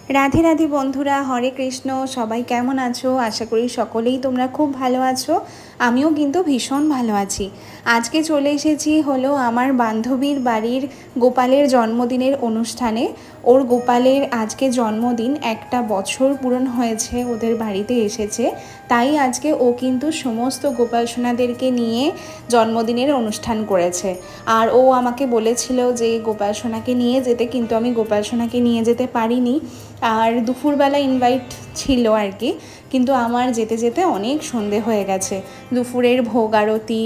রাধে রাধে বন্ধুরা, হরে কৃষ্ণ। সবাই কেমন আছো? আশা করি সকলেই তোমরা খুব ভালো আছো। আমিও কিন্তু ভীষণ ভালো আছি। আজকে চলে এসেছি হলো আমার বান্ধবীর বাড়ির গোপালের জন্মদিনের অনুষ্ঠানে। ওর গোপালের আজকে জন্মদিন, 1 বছর পূরণ হয়েছে ওদের বাড়িতে এসেছে। তাই আজকে ও কিন্তু সমস্ত গোপাল সোনাদেরকে নিয়ে জন্মদিনের অনুষ্ঠান করেছে। আর ও আমাকে বলেছিল যে গোপাল সোনাকে নিয়ে যেতে, কিন্তু আমি গোপাল সোনাকে নিয়ে যেতে পারিনি। আর দুপুরবেলা ইনভাইট ছিল আর কি, কিন্তু আমার যেতে যেতে অনেক সন্ধে হয়ে গেছে। দুপুরের ভোগ আরতি,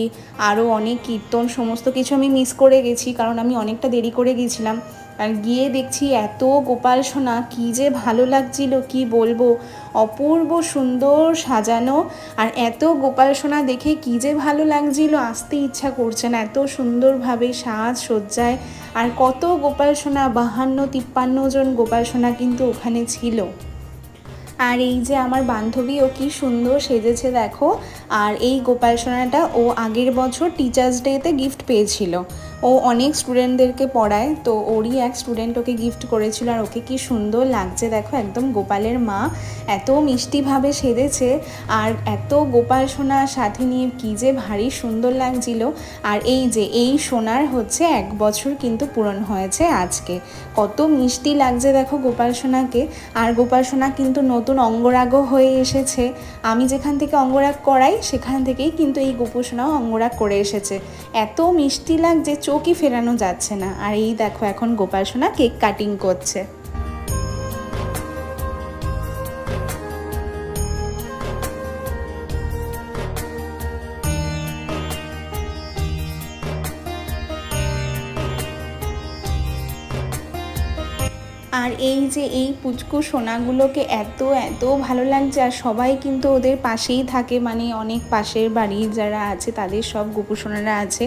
আরও অনেক কীর্তন, সমস্ত কিছু আমি মিস করে গেছি, কারণ আমি অনেকটা দেরি করে গিয়েছিলাম। আর গিয়ে দেখছি এত গোপাল সোনা, কী যে ভালো লাগছিল কি বলবো। অপূর্ব সুন্দর সাজানো, আর এত গোপাল সোনা দেখে কী যে ভালো লাগছিল, আসতে ইচ্ছা করছে না, এত সুন্দরভাবে সাজসজ্জায়। আর কত গোপাল সোনা, 52-53 জন গোপাল সোনা কিন্তু ওখানে ছিল। আর এই যে আমার বান্ধবী, ও কি সুন্দর সেজেছে দেখো। আর এই গোপাল সোনাটা ও আগের বছর টিচার্স ডেতে গিফট পেয়েছিল। ও অনেক স্টুডেন্টদেরকে পড়ায়, তো ওরই এক স্টুডেন্ট ওকে গিফট করেছিল। আর ওকে কি সুন্দর লাগছে দেখো, একদম গোপালের মা, এত মিষ্টিভাবে সেজেছে। আর এত গোপাল সোনা সাথে নিয়ে কী যে ভারী সুন্দর লাগছিল। আর এই যে এই সোনার হচ্ছে 1 বছর কিন্তু পূরণ হয়েছে আজকে। কত মিষ্টি লাগছে দেখো গোপাল সোনাকে। আর গোপাল সোনা কিন্তু নতুন অঙ্গরাগও হয়ে এসেছে। আমি যেখান থেকে অঙ্গরাগ করাই সেখান থেকেই কিন্তু এই গোপু সোনাও অঙ্গরাগ করে এসেছে। এত মিষ্টি লাগছে, চোখই ফেরানো যাচ্ছে না। আর এই দেখো এখন গোপাল সোনা কেক কাটিং করছে। আর এই যে এই পুচকু সোনাগুলোকে এত এত ভালো লাগছে। আর সবাই কিন্তু ওদের পাশেই থাকে, মানে অনেক পাশের বাড়ির যারা আছে তাদের সব গোপু সোনারা আছে।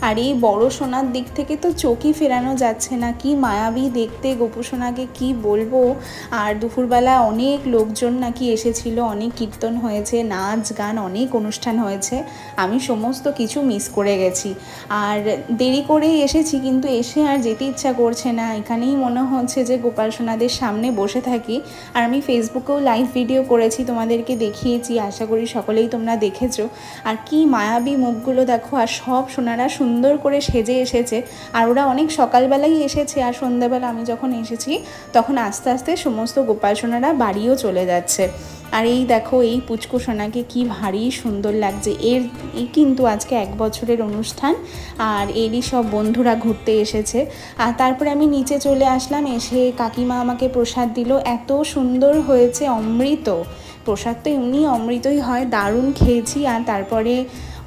আর এই বড় সোনার দিক থেকে তো চোখই ফেরানো যাচ্ছে না, কি মায়াবী দেখতে গোপু সোনাকে, কি বলবো। আর দুপুরবেলা অনেক লোকজন নাকি এসেছিল, অনেক কীর্তন হয়েছে, নাচ গান, অনেক অনুষ্ঠান হয়েছে। আমি সমস্ত কিছু মিস করে গেছি। আর দেরি করেই এসেছি, কিন্তু এসে আর যেতে ইচ্ছা করছে না। এখানেই মনে হচ্ছে যে গোপাল সোনাদের সামনে বসে থাকি। আর আমি ফেসবুকেও লাইভ ভিডিও করেছি, তোমাদেরকে দেখিয়েছি, আশা করি সকলেই তোমরা দেখেছো। আর কি মায়াবী মুখগুলো দেখো। আর সব সোনারা সুন্দর করে সেজে এসেছে। আর ওরা অনেক সকালবেলাই এসেছে, আর সন্ধ্যাবেলা আমি যখন এসেছি তখন আস্তে আস্তে সমস্ত গোপাল সোনারা বাড়িও চলে যাচ্ছে। আর এই দেখো এই পুচকু সোনাকে কি ভারী সুন্দর লাগছে। এই কিন্তু আজকে 1 বছরের অনুষ্ঠান। আর এরই সব বন্ধুরা ঘুরতে এসেছে। আর তারপরে আমি নিচে চলে আসলাম, এসে কাকিমা আমাকে প্রসাদ দিল। এত সুন্দর হয়েছে, অমৃত। প্রসাদ তো এমনি অমৃতই হয়, দারুণ খেয়েছি। আর তারপরে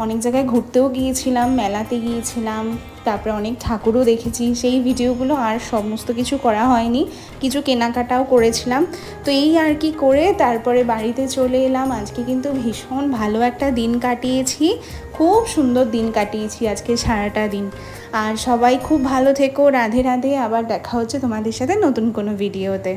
অনেক জায়গায় ঘুরতেও গিয়েছিলাম, মেলাতে গিয়েছিলাম, তারপরে অনেক ঠাকুরও দেখেছি। সেই ভিডিওগুলো আর সমস্ত কিছু করা হয়নি, কিছু কেনাকাটাও করেছিলাম। তো এই আর কি করে তারপরে বাড়িতে চলে এলাম। আজকে কিন্তু ভীষণ ভালো একটা দিন কাটিয়েছি, খুব সুন্দর দিন কাটিয়েছি আজকে সারাটা দিন। আর সবাই খুব ভালো থেকো, রাধে রাধে। আবার দেখা হচ্ছে তোমাদের সাথে নতুন কোনো ভিডিওতে।